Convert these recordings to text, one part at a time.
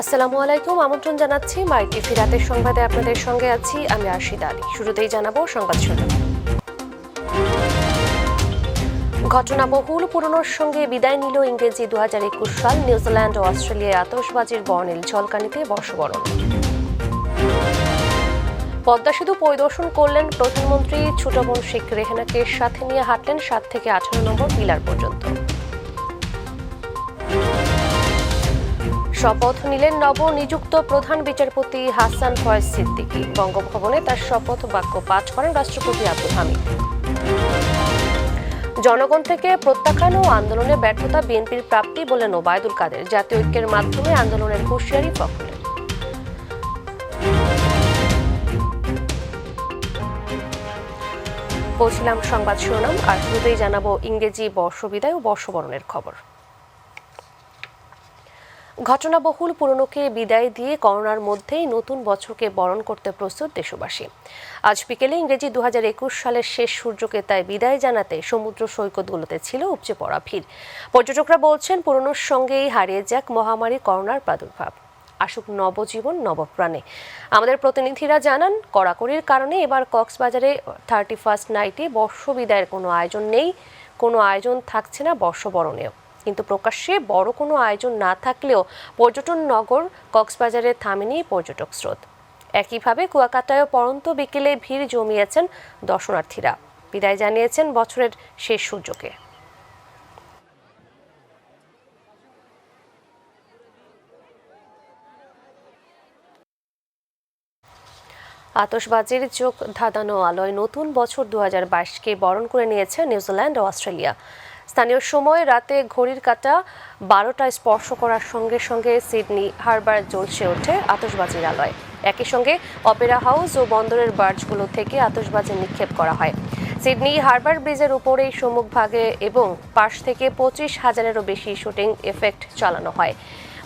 আসসালামু আলাইকুম, আমন্ত্রণ জানাচ্ছি মাই টিভি রাতের সংবাদে। আপনাদের সঙ্গে আছি আমি আশিদা আলী। শুরুতেই জানাবো সংবাদ শিরোনাম। ঘটনাবহুল পুরনোর সঙ্গে বিদায় নিল ইংরেজি 2021 সাল। নিউজিল্যান্ড ও অস্ট্রেলিয়ায় আতশবাজির বর্ণিল ঝলকানিতে বর্ষবরণ। পদ্মা সেতু পরিদর্শন করলেন প্রধানমন্ত্রী। ছোট বোন শেখ রেহানাকে সাথে নিয়ে হাঁটলেন 7 থেকে 18 নম্বর পিলার পর্যন্ত। শপথ নিলেন নবনিযুক্ত প্রধান বিচারপতি হাসান ফয়েজ সিদ্দিকী। বঙ্গভবনে তার শপথ বাক্য পাঠ করেন রাষ্ট্রপতি আব্দুল হামিদ। জনগণ থেকে প্রত্যাখ্যান ও আন্দোলনে ব্যর্থতা বিএনপির প্রাপ্তি বলেন ওবায়দুল কাদের। জাতীয় ঐক্যের মাধ্যমে আন্দোলনের হুঁশিয়ারি ফখরুলের। পৌঁছলাম সংবাদ শিরোনাম, আর শুরুতেই জানাবো ইংরেজি বর্ষবিদায় ও বর্ষবরণের খবর। ঘটনাবহুল পুরনোকে বিদায় দিয়ে করোনার মধ্যেই নতুন বছরকে বরণ করতে প্রস্তুত দেশবাসী। আজ বিকেলে ইংরেজি 2021 সালের শেষ সূর্যকে তাই বিদায় জানাতে সমুদ্র সৈকতগুলোতে ছিল উপচে পড়া ভিড়। পর্যটকরা বলছেন, পুরনোর সঙ্গেই হারিয়ে যাক মহামারী করোনার প্রাদুর্ভাব, আসুক নবজীবন নবপ্রাণে। আমাদের প্রতিনিধিরা জানান, কড়াকড়ির কারণে এবার কক্সবাজারে 31st নাইটে বর্ষবিদায়ের কোনো আয়োজন নেই। কোনো আয়োজন থাকছে না বর্ষবরণেও। কিন্তু প্রকাশ্যে বড় কোনো আয়োজন না থাকলেও পর্যটন নগর কক্সবাজারে থামেনি পর্যটক স্রোত। একইভাবে কুয়াকাটায় পড়ন্ত বিকেলে ভিড় জমিয়েছেন দর্শনার্থীরা। বিদায় জানিয়েছেন বছরের শেষ সূর্যকে। আতশবাজির চোখ ধাঁধানো আলোয় নতুন বছর 2022কে বরণ করে নিয়েছে নিউজিল্যান্ড ও অস্ট্রেলিয়া। স্থানীয় সময় রাতে ঘড়ির কাঁটা 12টা স্পর্শ করার সঙ্গে সঙ্গে সিডনি হারবার জ্বলসে ওঠে আতশবাজির আলোয়। একই সঙ্গে অপেরা হাউস ও বন্দরের বার্জগুলো থেকে আতশবাজি নিক্ষেপ করা হয়। সিডনি হারবার ব্রিজের উপরেই সম্মুখভাগে এবং পাশ থেকে 25,000-এরও বেশি শুটিং এফেক্ট চালানো হয়।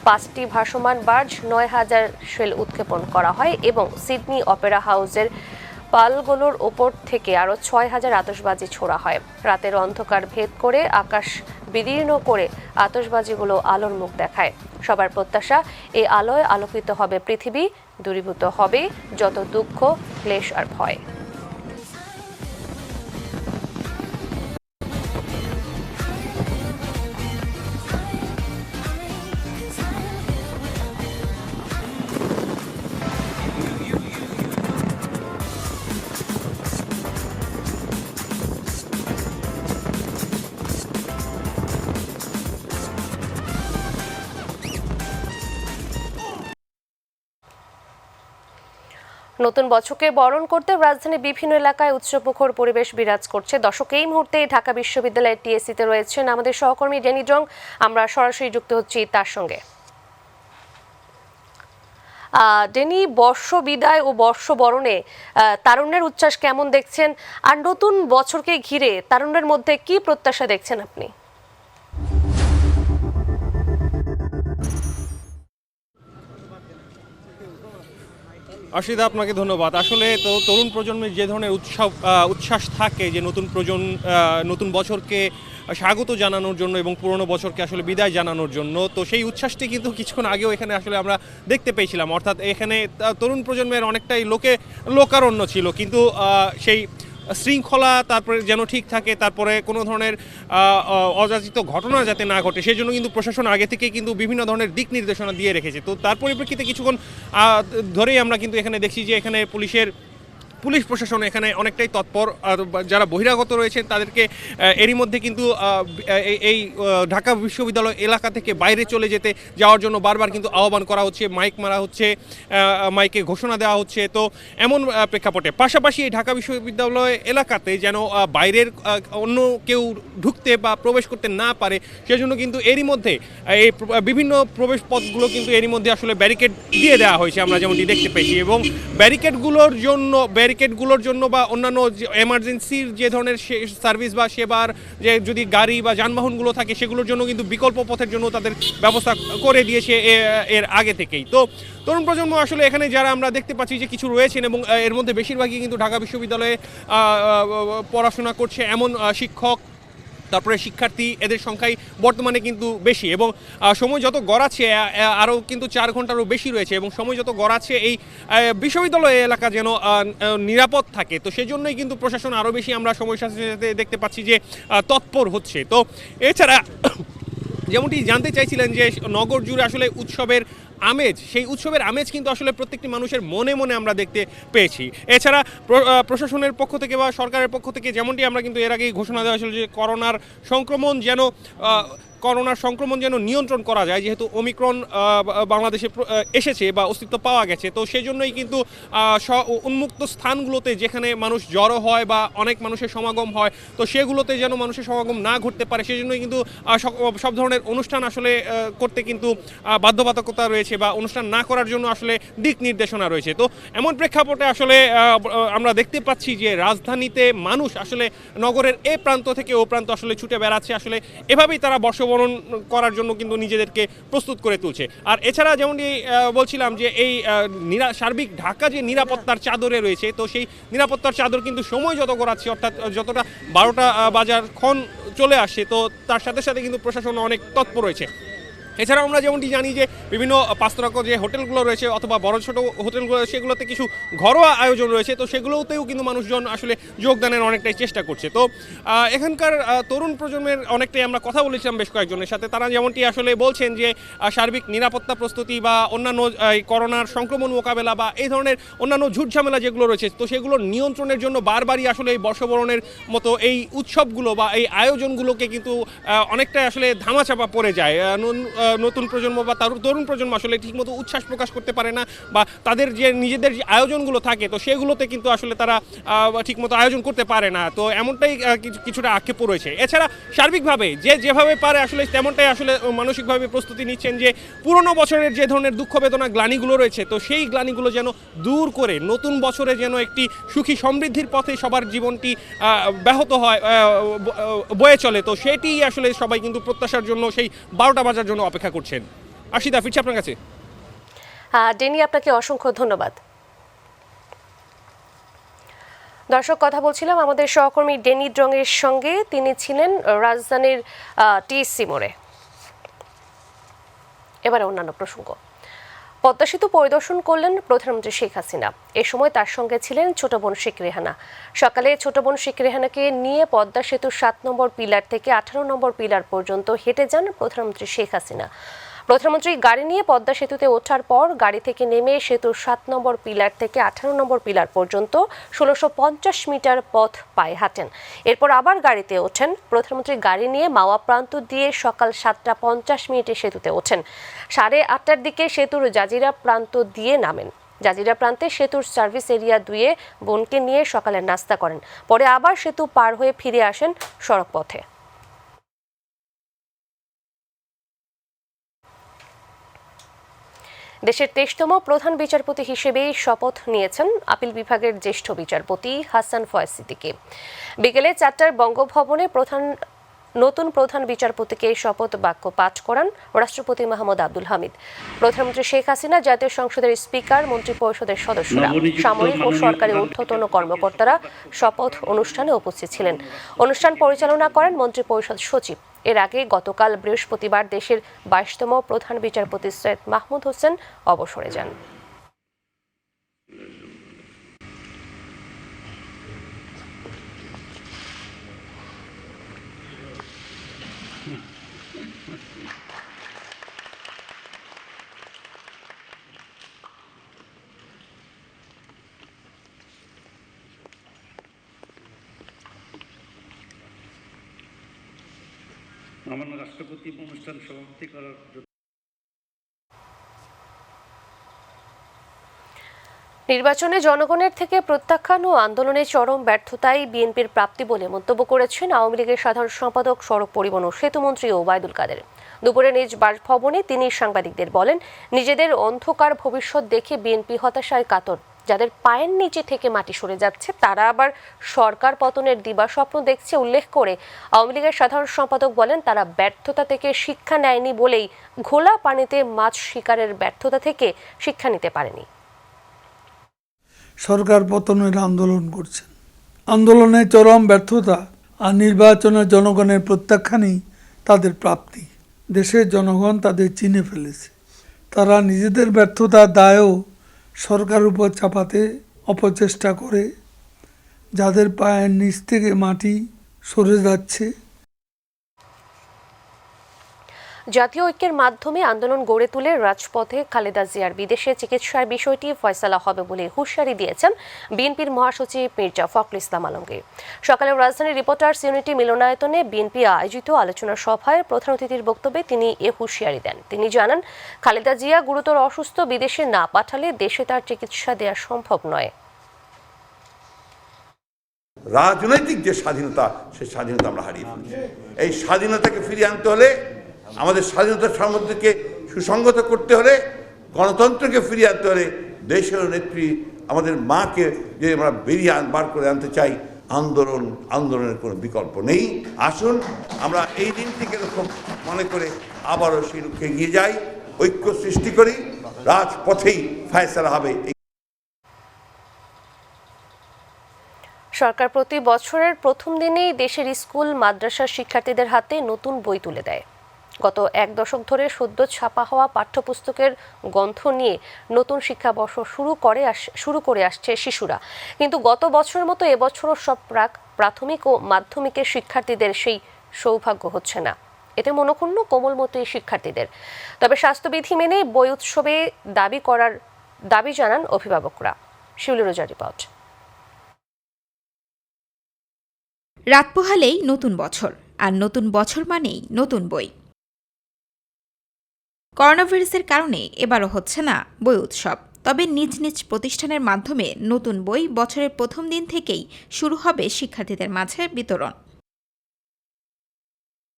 5টি ভাসমান বার্জ 9,000 শেল উৎক্ষেপণ করা হয় এবং সিডনি অপেরা হাউসের পালগুলোর ওপর থেকে আরও 6,000 আতশবাজি ছোড়া হয়। রাতের অন্ধকার ভেদ করে আকাশ বিদীর্ণ করে আতশবাজিগুলো আলোর মুখ দেখায়। সবার প্রত্যাশা, এই আলোয় আলোকিত হবে পৃথিবী, দূরীভূত হবে যত দুঃখ, ক্লেশ আর ভয়। নতুন বছরকে বরণ করতে রাজধানীর বিভিন্ন এলাকায় উৎসবমুখর পরিবেশ বিরাজ করছে। দর্শক, এই মুহূর্তে ঢাকা বিশ্ববিদ্যালয়ের টিএসসিতে রয়েছেন আমাদের সহকর্মী ডেনি জং। আমরা সরাসরি যুক্ত হচ্ছি তার সঙ্গে। ডেনি, বর্ষ বিদায় ও বর্ষবরণে তারুণ্যের উচ্ছ্বাস কেমন দেখছেন, আর নতুন বছরকে ঘিরে তারুণ্যের মধ্যে কি প্রত্যাশা দেখছেন আপনি? আশিদা, আপনাকে ধন্যবাদ। আসলে তো তরুণ প্রজন্মের যে ধরনের উচ্ছ্বাস থাকে যে নতুন বছরকে স্বাগত জানানোর জন্য এবং পুরনো বছরকে আসলে বিদায় জানানোর জন্য, তো সেই উচ্ছ্বাসটি কিন্তু কিছুক্ষণ আগেও এখানে আসলে আমরা দেখতে পেয়েছিলাম। অর্থাৎ এখানে তরুণ প্রজন্মের অনেকটাই লোকারণ্য ছিল, কিন্তু সেই শৃঙ্খলা তারপরে যেন ঠিক থাকে, তারপরে কোনো ধরনের অযাচিত ঘটনা যাতে না ঘটে সেই জন্য কিন্তু প্রশাসন আগে থেকে কিন্তু বিভিন্ন ধরনের দিক নির্দেশনা দিয়ে রেখেছে। তো তার পরিপ্রেক্ষিতে কিছুক্ষণ ধরেই আমরা কিন্তু এখানে দেখছি যে এখানে পুলিশ প্রশাসন এখানে অনেকটাই তৎপর। যারা বহিরাগত রয়েছেন তাদেরকে এরই মধ্যে কিন্তু এই ঢাকা বিশ্ববিদ্যালয় এলাকা থেকে বাইরে চলে যাওয়ার জন্য বারবার কিন্তু আহ্বান করা হচ্ছে, মাইক মারা হচ্ছে, মাইকে ঘোষণা দেওয়া হচ্ছে। তো এমন প্রেক্ষাপটে পাশাপাশি এই ঢাকা বিশ্ববিদ্যালয় এলাকাতে যেন বাইরের অন্য কেউ ঢুকতে বা প্রবেশ করতে না পারে সেজন্য কিন্তু এরই মধ্যে এই বিভিন্ন প্রবেশ পথগুলো কিন্তু এরই মধ্যে আসলে ব্যারিকেড দিয়ে দেওয়া হয়েছে, আমরা যেমনটি দেখতে পেয়েছি। এবং ব্যারিকেডগুলোর জন্য বা অন্যান্য এমার্জেন্সির যে ধরনের সার্ভিস বা সেবার যে যদি গাড়ি বা যানবাহনগুলো থাকে সেগুলোর জন্য কিন্তু বিকল্প পথের জন্য তাদের ব্যবস্থা করে দিয়েছে এর আগে থেকেই। তো তরুণ প্রজন্ম আসলে এখানে যারা আমরা দেখতে পাচ্ছি যে কিছু রয়েছেন এবং এর মধ্যে বেশিরভাগই কিন্তু ঢাকা বিশ্ববিদ্যালয়ে পড়াশোনা করছে এমন শিক্ষক তারপরে শিক্ষার্থী এদের সংখ্যাই বর্তমানে কিন্তু বেশি, এবং সময় যত গড়াচ্ছে আরও কিন্তু 4 ঘন্টারও বেশি রয়েছে, এবং সময় যত গড়াচ্ছে এই বিশ্ববিদ্যালয় এলাকা যেন নিরাপদ থাকে। তো সেজন্যই কিন্তু প্রশাসন আরও বেশি আমরা সময়ের সাথে সাথে দেখতে পাচ্ছি যে তৎপর হচ্ছে। তো এছাড়া যেমনটি জানতে চাইছিলেন যে নগর জুড়ে আসলে উৎসবের আমেজ, সেই উৎসবের আমেজ কিন্তু আসলে প্রত্যেকটি মানুষের মনে মনে আমরা দেখতে পেয়েছি। এছাড়া প্রশাসনের পক্ষ থেকে বা সরকারের পক্ষ থেকে যেমনটি আমরা কিন্তু এর আগেই ঘোষণা দেওয়া হয়েছিল যে করোনার সংক্রমণ যেন নিয়ন্ত্রণ করা যায়, যেহেতু ওমিক্রন বাংলাদেশে এসেছে বা অস্তিত্ব পাওয়া গেছে। তো সেই জন্যই কিন্তু উন্মুক্ত স্থানগুলোতে যেখানে মানুষ জড়ো হয় বা অনেক মানুষের সমাগম হয়, তো সেগুলোতে যেন মানুষের সমাগম না ঘটতে পারে, সেই জন্যই কিন্তু সব ধরনের অনুষ্ঠান আসলে করতে কিন্তু বাধ্যবাধকতা রয়েছে বা অনুষ্ঠান না করার জন্য আসলে দিক নির্দেশনা রয়েছে। তো এমন প্রেক্ষাপটে আসলে আমরা দেখতে পাচ্ছি যে রাজধানীতে মানুষ আসলে নগরের এ প্রান্ত থেকে ও প্রান্ত আসলে ছুটে বেড়াচ্ছে, আসলে এভাবেই তারা বর্ষবরণ করার জন্য কিন্তু নিজেদেরকে প্রস্তুত করে তুলছে। আর এছাড়া যেমনটি বলছিলাম যে এই সার্বিক ঢাকা যে নিরাপত্তার চাদরে রয়েছে, তো সেই নিরাপত্তার চাদর কিন্তু সময় যত গড়াচ্ছে, অর্থাৎ যতটা 12টা বাজার ক্ষণ চলে আসছে, তো তার সাথে সাথে কিন্তু প্রশাসন অনেক তৎপর রয়েছে। এছাড়াও আমরা যেমনটি জানি যে বিভিন্ন পাঁচতারকা যে হোটেলগুলো রয়েছে অথবা বড় ছোট হোটেলগুলো, সেগুলোতে কিছু ঘরোয়া আয়োজন রয়েছে, তো সেগুলোতেও কিন্তু মানুষজন আসলে যোগদানের অনেকটাই চেষ্টা করছে। তো এখানকার তরুণ প্রজন্মের অনেকটাই আমরা কথা বলেছিলাম বেশ কয়েকজনের সাথে, তারা যেমনটি আসলে বলছেন যে সার্বিক নিরাপত্তা প্রস্তুতি বা অন্যান্য করোনার সংক্রমণ মোকাবেলা বা এই ধরনের অন্যান্য ঝুটঝামেলা যেগুলো রয়েছে, তো সেগুলোর নিয়ন্ত্রণের জন্য বারবারই আসলে এই বর্ষবরণের মতো এই উৎসবগুলো বা এই আয়োজনগুলোকে কিন্তু অনেকটাই আসলে ধামাচাপা পড়ে যায়। নতুন প্রজন্ম বা তরুণ প্রজন্ম আসলে ঠিকমতো উচ্ছ্বাস প্রকাশ করতে পারে না, বা তাদের যে নিজেদের যে আয়োজনগুলো থাকে, তো সেগুলোতে কিন্তু আসলে তারা ঠিকমতো আয়োজন করতে পারে না। তো এমনটাই কিছুটা আক্ষেপ রয়েছে। এছাড়া সার্বিকভাবে যেভাবে পারে আসলে তেমনটাই আসলে মানসিকভাবে প্রস্তুতি নিচ্ছেন যে পুরনো বছরের যে ধরনের দুঃখ বেদনা গ্লানিগুলো রয়েছে, তো সেই গ্লানিগুলো যেন দূর করে নতুন বছরে যেন একটি সুখী সমৃদ্ধির পথে সবার জীবনটি ব্যাহত হয়, বয়ে চলে। তো সেটি আসলে সবাই কিন্তু প্রত্যাশার জন্য সেই 12টা বাজার জন্য অপেক্ষা করছেন। আশিদা, ফিরছি আপনার কাছে। ডেনি, আপনাকে অসংখ্য ধন্যবাদ। দর্শক, কথা বলছিলাম আমাদের সহকর্মী ডেনি ড্রঙের সঙ্গে, তিনি ছিলেন রাজধানীর টিএসসি মোড়ে। এবারে অন্যান্য প্রসঙ্গ। পদ্মা সেতু পরিদর্শন করলেন প্রধানমন্ত্রী শেখ হাসিনা। এ সময় তার সঙ্গে ছিলেন ছোট বোন শেখ রেহানা। সকালে ছোট বোন শেখ রেহানাকে নিয়ে পদ্মা সেতুর 7 নম্বর পিলার থেকে 18 নম্বর পিলার পর্যন্ত হেঁটে যান প্রধানমন্ত্রী শেখ হাসিনা। প্রধানমন্ত্রী গাড়ি নিয়ে পদ্মা সেতুতে ওঠার পর গাড়ি থেকে নেমে সেতুর 7 নম্বর পিলার থেকে 18 নম্বর পিলার পর্যন্ত 1650 মিটার পথ পায়ে হাঁটেন। এরপর আবার গাড়িতে ওঠেন। প্রধানমন্ত্রী গাড়ি নিয়ে মাওয়া প্রান্ত দিয়ে সকাল 7টা 50 সেতুতে ওঠেন। 8:30টার দিকে সেতুর জাজিরা প্রান্ত দিয়ে নামেন। জাজিরা প্রান্তে সেতুর সার্ভিস এরিয়া 2-এ বোনকে নিয়ে সকালে নাস্তা করেন। পরে আবার সেতু পার হয়ে ফিরে আসেন সড়ক পথে। দেশের 23তম প্রধান বিচারপতি হিসেবে শপথ নিয়েছেন আপিল বিভাগের জ্যেষ্ঠ বিচারপতি হাসান ফয়েজ সিদ্দিকী। বিকেলে 4টায় বঙ্গভবনে নতুন প্রধান বিচারপতিকে শপথ বাক্য পাঠ করান রাষ্ট্রপতি মাহমুদ আব্দুল হামিদ। প্রধানমন্ত্রী শেখ হাসিনা, জাতীয় সংসদের স্পিকার, মন্ত্রিপরিষদের সদস্যরা, সামরিক ও সরকারি ঊর্ধ্বতন কর্মকর্তারা শপথ অনুষ্ঠানে উপস্থিত ছিলেন। অনুষ্ঠান পরিচালনা করেন মন্ত্রিপরিষদ সচিব। এর আগে গতকাল বৃহস্পতিবার দেশের 22তম প্রধান বিচারপতি সৈয়দ মাহমুদ হোসেন অবসরে যান। আমার রাষ্ট্রপতি অনুষ্ঠান সমাপ্তি করার নির্বাচনে জনগণের থেকে প্রত্যাখ্যান ও আন্দোলনের চরম ব্যর্থতাই বিএনপির প্রাপ্তি বলে মন্তব্য করেছেন আওয়ামী লীগের সাধারণ সম্পাদক, সড়ক পরিবহন ও সেতুমন্ত্রী ওবায়দুল কাদের। দুপুরে নিজ বাসভবনে তিনি সাংবাদিকদের বলেন, নিজেদের অন্ধকার ভবিষ্যৎ দেখে বিএনপি হতাশায় কাতর। যাদের পায়ের নিচে থেকে মাটি সরে যাচ্ছে তারা আবার সরকার পতনের দিবাস্বপ্ন দেখছে উল্লেখ করে আওয়ামী লীগের সাধারণ সম্পাদক বলেন, তারা ব্যর্থতা থেকে শিক্ষা নেয়নি বলেই ঘোলা পানিতে মাছ শিকারের ব্যর্থতা থেকে শিক্ষা নিতে পারেনি। সরকার পতনের আন্দোলন করছেন, আন্দোলনের চরম ব্যর্থতা আর নির্বাচনে জনগণের প্রত্যাখ্যানই তাদের প্রাপ্তি। দেশের জনগণ তাদের চিনে ফেলেছে। তারা নিজেদের ব্যর্থতার দায়ও সরকারের উপর চাপাতে অপচেষ্টা করে, যাদের পায়ের নিচ থেকে মাটি সরে যাচ্ছে। জাতীয় ঐক্যের মাধ্যমে আন্দোলন গড়ে তুলে রাজপথে খালেদা জিয়ার বিদেশে চিকিৎসার বিষয়টি ফয়সালা হবে বলে হুঁশিয়ারি দিয়েছেন বিএনপির মহাসচিব মির্জা ফখরুল ইসলাম আলমগীর। সকালে রাজধানীর রিপোর্টার্স ইউনিটি মিলনায়তনে বিএনপি আয়োজিত আলোচনা সভায় প্রধান অতিথির বক্তব্যে তিনি এ হুঁশিয়ারি দেন। তিনি জানান, খালেদা জিয়া গুরুতর অসুস্থ, বিদেশে না পাঠালে দেশে তার চিকিৎসা দেওয়া সম্ভব নয়। রাজনৈতিক যে স্বাধীনতা, সেই স্বাধীনতা আমরা হারিয়ে ফেলছি। এই স্বাধীনতাকে ফিরিয়ে আনতে হলে, আমাদের স্বাধীনতার সামর্থ্যকে সুসংগত করতে হলে, গণতন্ত্রকে ফিরিয়ে আনতে হলে, দেশের নেত্রী আমাদের মাকে যে আমরা বার করে আনতে চাই, আন্দোলনের কোনো বিকল্প নেই। আসুন আমরা এই দিনটিকে লক্ষ্য মনে করে আবারও সেই লক্ষ্যে এগিয়ে যাই, ঐক্য সৃষ্টি করি, রাজপথেই ফয়সালা হবে। সরকার প্রতি বছরের প্রথম দিনেই দেশের স্কুল মাদ্রাসার শিক্ষার্থীদের হাতে নতুন বই তুলে দেয়। গত এক দশক ধরে সদ্য ছাপা হওয়া পাঠ্যপুস্তকের গন্ধ নিয়ে নতুন শিক্ষাবর্ষ শুরু করে আসছে শিশুরা। কিন্তু গত বছরের মতো এবছরও সব প্রাথমিক ও মাধ্যমিকের শিক্ষার্থীদের সেই সৌভাগ্য হচ্ছে না। এতে মনক্ষুণ্ণ কোমলমতি শিক্ষার্থীদের। তবে স্বাস্থ্যবিধি মেনে বই উৎসবে দাবি জানান অভিভাবকরা। শিউলি রোজার রিপোর্ট। রাত পোহালেই নতুন বছর, আর নতুন বছর মানেই নতুন বই। করোনাভাইরাসের কারণে এবারও হচ্ছে না বই উৎসব। তবে নিজ নিজ প্রতিষ্ঠানের মাধ্যমে নতুন বই বছরের প্রথম দিন থেকেই শুরু হবে শিক্ষার্থীদের মাঝে বিতরণ।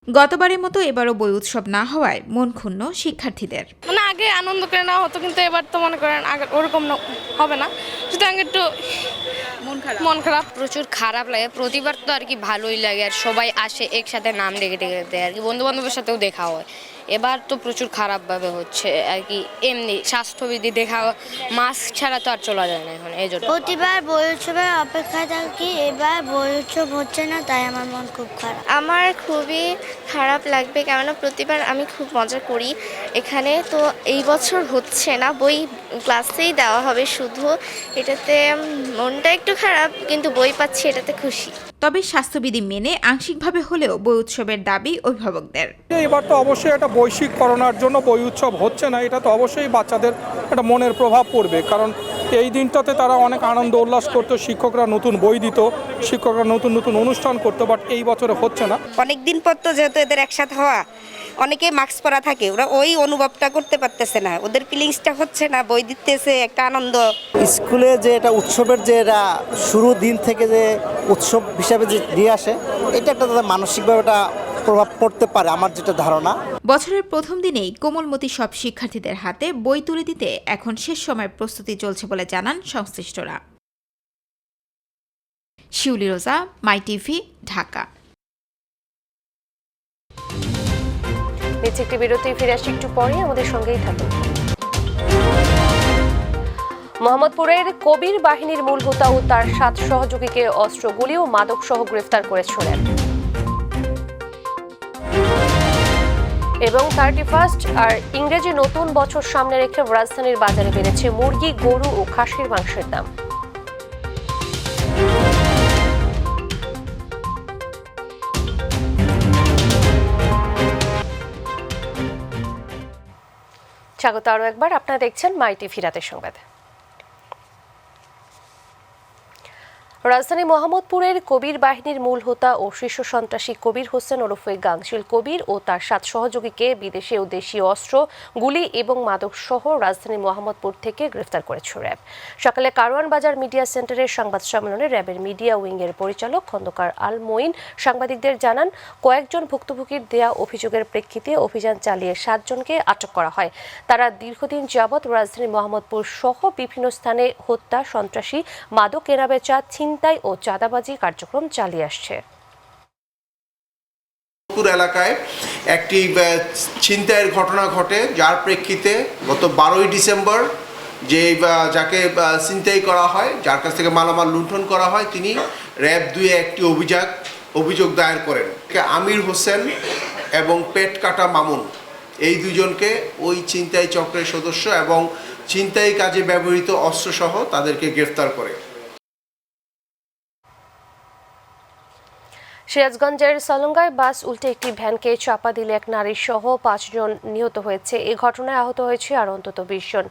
গতবারের মতো এবারও বই উৎসব না হওয়ায় মন ক্ষুণ্ণ শিক্ষার্থীদের। মানে আগে আনন্দ করে নেওয়া হতো, কিন্তু এবার তো মনে করেন আগে ওরকম হবে না, সুতরাং একটু মন খারাপ। প্রচুর খারাপ লাগে। প্রতিবার তো আর কি ভালোই লাগে, আর সবাই আসে একসাথে নাম ডেকে দেয় আর কি, বন্ধু বান্ধবের সাথেও দেখা হয়। এবার তো প্রচুর খারাপভাবে হচ্ছে আর কি, এমনি স্বাস্থ্যবিধি দেখা, মাস্ক ছাড়া তো আর চলা যায় না এখন। এই জন্য প্রতিবার বই উৎসবের অপেক্ষায় থাকি, এবার বই উৎসব হচ্ছে না, তাই আমার মন খুব খারাপ। আমার খুবই খারাপ লাগবে, কেননা প্রতিবার আমি খুব মজা করি এখানে, তো এই বছর হচ্ছে না, বই ক্লাসেই দেওয়া হবে শুধু। এটাতে মনটা একটু খারাপ, কিন্তু বই পাচ্ছি এটাতে খুশি। তবে স্বাস্থ্যবিধি মেনে আংশিকভাবে হলেও বই উৎসবের দাবি অভিভাবকদের। এবার তো অবশ্যই একটা বৈশ্বিক করোনার জন্য বই উৎসব হচ্ছে না, এটা তো অবশ্যই বাচ্চাদের একটা মনের প্রভাব পড়বে, কারণ এই দিনটাতে তারা অনেক আনন্দ উল্লাস করতো, শিক্ষকরা নতুন বই দিত, শিক্ষকরা নতুন নতুন অনুষ্ঠান করতো, বাট এই বছরে হচ্ছে না। অনেক দিন পর তো যেহেতু এদের একসাথে হওয়া, অনেকে মাস্ক পরা থাকে, ওরা ওই অনুভবটা করতে পারতেছে না, ওদের ফিলিংসটা হচ্ছে না, বই দিতেছে একটা আনন্দ। স্কুলে যে এটা উৎসবের যে এটা শুরু দিন থেকে যে উৎসব হিসাবে যে নিয়ে আসে, এটা একটা তাদের মানসিকভাবে একটা প্রভাব পড়তে পারে, আমার যেটা ধারণা। বছরের প্রথম দিনেই কোমলমতি সব শিক্ষার্থীদের হাতে বই তুলে দিতে এখন শেষ সময়ের প্রস্তুতি চলছে বলে জানান সংশ্লিষ্টরা। শিউলি রোজা, মাই টিভি, ঢাকা। একটি বিরতি, ফিরে আসছি একটু পরে, আমাদের সঙ্গেই থাকুন। মোহাম্মদপুরের কবির বাহিনীর মূল হোতা ও তার 7 সহযোগীকে অস্ত্র, গুলি ও মাদক সহ গ্রেফতার করেছে র্যাব। এবং 31 আর ইংরেজি নতুন বছর সামনে রেখে রাজধানীর বাজারে বেড়েছে মুরগি, গরু ও খাসির মাংসের দাম। স্বাগত আরও একবার, আপনারা দেখছেন মাই টিভি রাতের সংবাদ। রাজধানী মোহাম্মদপুরের কবির বাহিনীর মূল হোতা ও শীর্ষ সন্ত্রাসী কবির হোসেন ওরফে গাংচিল কবির ও তার 7 সহযোগীকে বিদেশি ও দেশীয় অস্ত্র, গুলি এবং মাদক সহ রাজধানী মোহাম্মদপুর থেকে গ্রেফতার করেছে র্যাব। সকালে কারওয়ান বাজার মিডিয়া সেন্টারের সংবাদ সম্মেলনে র্যাবের মিডিয়া উইংয়ের পরিচালক খন্দকার আল মঈন সাংবাদিকদের জানান, কয়েকজন ভুক্তভোগীর দেয়া অভিযোগের প্রেক্ষিতে অভিযান চালিয়ে 7 জনকে আটক করা হয়। তারা দীর্ঘদিন যাবৎ রাজধানী মোহাম্মদপুর সহ বিভিন্ন স্থানে হত্যা, সন্ত্রাসী, মাদক কেনাবেচা, ছিনতাই ও চাঁদাবাজি কার্যক্রম চালিয়ে আসছে। এলাকায় একটি ছিনতাইয়ের ঘটনা ঘটে, যার প্রেক্ষিতে গত 12ই ডিসেম্বর যাকে ছিনতাই করা হয়, যার কাছ থেকে মালামাল লুণ্ঠন করা হয়, তিনি র্যাব 2 একটি অভিযান অভিযোগ দায়ের করেন। আমির হোসেন এবং পেট কাটা মামুন এই দুজনকে ওই ছিনতাই চক্রের সদস্য এবং ছিনতাই কাজে ব্যবহৃত অস্ত্রসহ তাদেরকে গ্রেফতার করে। সিরাজগঞ্জের সলঙ্গায় বাস উল্টে একটি ভ্যানকে চাপা দিলে এক নারী সহ 5 জন নিহত হয়েছে। এই ঘটনায় আহত হয়েছে আর অন্তত 20 জন।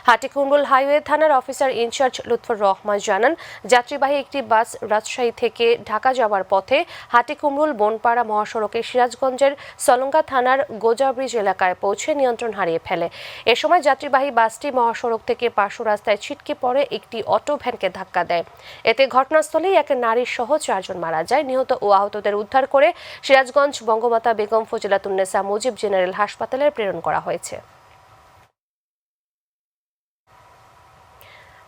হাটিকুমরুল হাইওয়ে থানার অফিসার ইনচার্জ লুৎফর রহমান জানান, যাত্রীবাহী একটি বাস রাজশাহী থেকে ঢাকা যাওয়ার পথে হাটিকুমরুল বনপাড়া মহাসড়কে সিরাজগঞ্জের সলঙ্গা থানার গোজা ব্রিজ এলাকায় পৌঁছে নিয়ন্ত্রণ হারিয়ে ফেলে। এ সময় যাত্রীবাহী বাসটি মহাসড়ক থেকে পার্শ্ব রাস্তায় ছিটকে পড়ে একটি অটো ভ্যানকে ধাক্কা দেয়। এতে ঘটনাস্থলেই এক নারী সহ 4 জন মারা যায়। নিহত ও আহতদের উদ্ধার করে সিরাজগঞ্জ বঙ্গমাতা বেগম ফজিলাতুন্নেসা মুজিব জেনারেল হাসপাতালে প্রেরণ করা হয়েছে।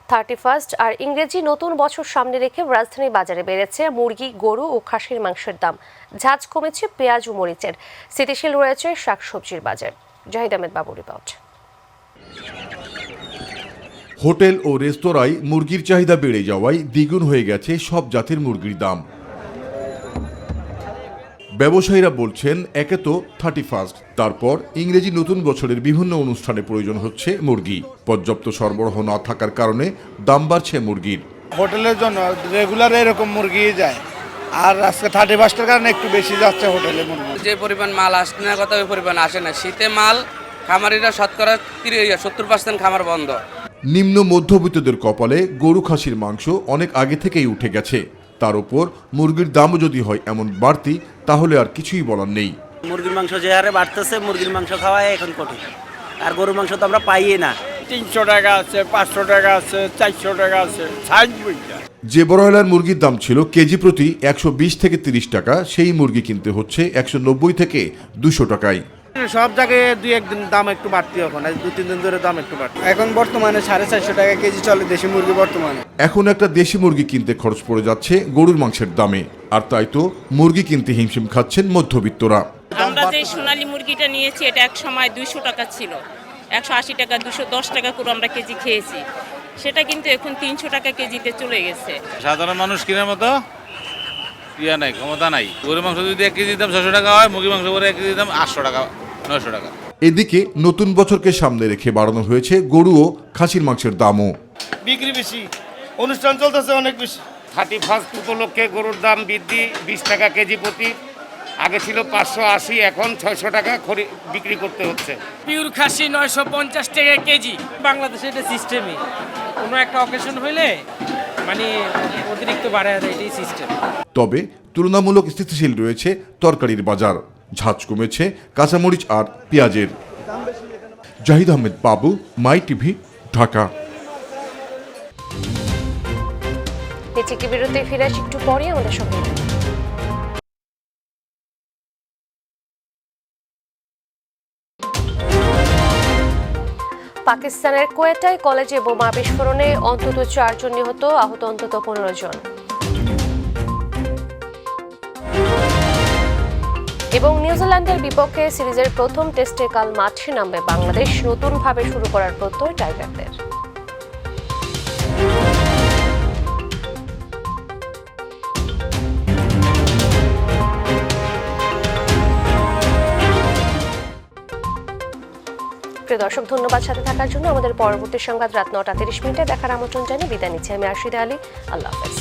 31 আর ইংরেজি নতুন বছর সামনে রেখে রাজধানী বাজারে বেড়েছে মুরগি, গরু ও খাসির মাংসের দাম। ঝাঁজ কমেছে পেঁয়াজ ও মরিচের। স্থিতিশীল রয়েছে শাকসবজির বাজার। জাহিদ আহমেদ বাবু রিপোর্ট। হোটেল ও রেস্তোরাঁয় মুরগির চাহিদা বেড়ে যাওয়ায় দ্বিগুণ হয়ে গেছে সব জাতের মুরগির দাম। ব্যবসায়ীরা বলছেন, একে তো 31, তারপর ইংরেজি নতুন বছরের বিভিন্ন অনুষ্ঠানে প্রয়োজন হচ্ছে মুরগি। পর্যাপ্ত সরবরাহ না থাকার কারণে দাম বাড়ছে মুরগির। হোটেলের জন্য রেগুলার এরকম মুরগি যায়, আর আজকে 31-টার কারণে একটু বেশি যাচ্ছে হোটেলে মুরগি। যে পরিমাণ মাল আসছে না কথা ওই পরিমাণ আসে না। শীতে মাল খামারিরা শতকরা 70% খামার বন্ধ। নিম্ন মধ্যবিত্তদের কপালে গরু খাসির মাংস অনেক আগে থেকেই উঠে গেছে। তার উপর মুরগির দামও যদি হয় এমন বাড়তি, তাহলে আর কিছুই বলার নেই। মুরগির মাংস যে হারে বাড়তেছে, মুরগির মাংস খাওয়া এখন কঠিন, আর গরুর মাংস তো আমরা পাইই না। 300 টাকা আছে, 500 টাকা আছে, 400 টাকা আছে। যে ব্রয়লার মুরগির দাম ছিল কেজি প্রতি 120 থেকে 30 টাকা, সেই মুরগি কিনতে হচ্ছে 190 থেকে 200 টাকায়। সব জায়গায় 2-1 দিন দাম একটু বাড়তি, এখন 2-3 দিন ধরে দাম একটু বাড়তি। এখন বর্তমানে 450 টাকা কেজি চলে দেশি মুরগি বর্তমানে। এখন একটা দেশি মুরগি কিনতে খরচ পড়ে যাচ্ছে গরুর মাংসের দামে, আর তাই তো মুরগি কিনতে হিমশিম খাচ্ছেন মধ্যবিত্তরা। আমরা যে সোনালী মুরগিটা নিয়েছি এটা এক সময় 200 টাকা ছিল, 180 টাকা 210 টাকা করে আমরা কেজি খেয়েছি, সেটা কিন্তু এখন 300 টাকা কেজিতে চলে গেছে। সাধারণ মানুষ কেনার মতো নাই, ক্ষমতা নাই। গরুর মাংস যদি 1 কেজি দাম 600 টাকা হয়, মুরগির মাংস করে 1 কেজি দাম 800 টাকা 900 টাকা। এদিকে নতুন বছরকে সামনে রেখে বাড়ানো হয়েছে গরু ও খাসির মাংসের দামও। বিক্রি বেশি, অনুষ্ঠান চলতেছে অনেক বেশি। 31 উপলক্ষে গরুর দাম বৃদ্ধি 20 টাকা কেজি প্রতি। আগে ছিল 580, এখন 600 টাকা বিক্রি করতে হচ্ছে। পিওর খাসি 950 টাকা কেজি। বাংলাদেশে এটা সিস্টেমই, কোনো একটা অকেশন হইলে মানে অতিরিক্ত বাড়ায় দেয়, এটাই সিস্টেম। তবে তুলনামূলক স্থিতিশীল রয়েছে তরকারির বাজার। ঝাঁজ কমেছে কাঁচামরিচ আর পেঁয়াজের। জাহিদ আহমেদ বাবু, মাই টিভি, ঢাকা। বিরতি ফিরে আসি একটু পরে আমাদের সঙ্গে। পাকিস্তানের কোয়েটায় কলেজে বোমা বিস্ফোরণে অন্তত 4 জন নিহত, আহত অন্তত 15 জন। এবং নিউজিল্যান্ডের বিপক্ষে সিরিজের প্রথম টেস্টে কাল মাঠে নামবে বাংলাদেশ, নতুনভাবে শুরু করার প্রত্যয় টাইগারদের। প্রিয় দর্শক, ধন্যবাদ সাথে থাকার জন্য। আমাদের পরবর্তী সংবাদ রাত 9টা 30 মিনিটে দেখার আমন্ত্রণ জানিয়ে বিদায় নিচ্ছি আমি আরশিদা আলী। আল্লাহ হাফেজ।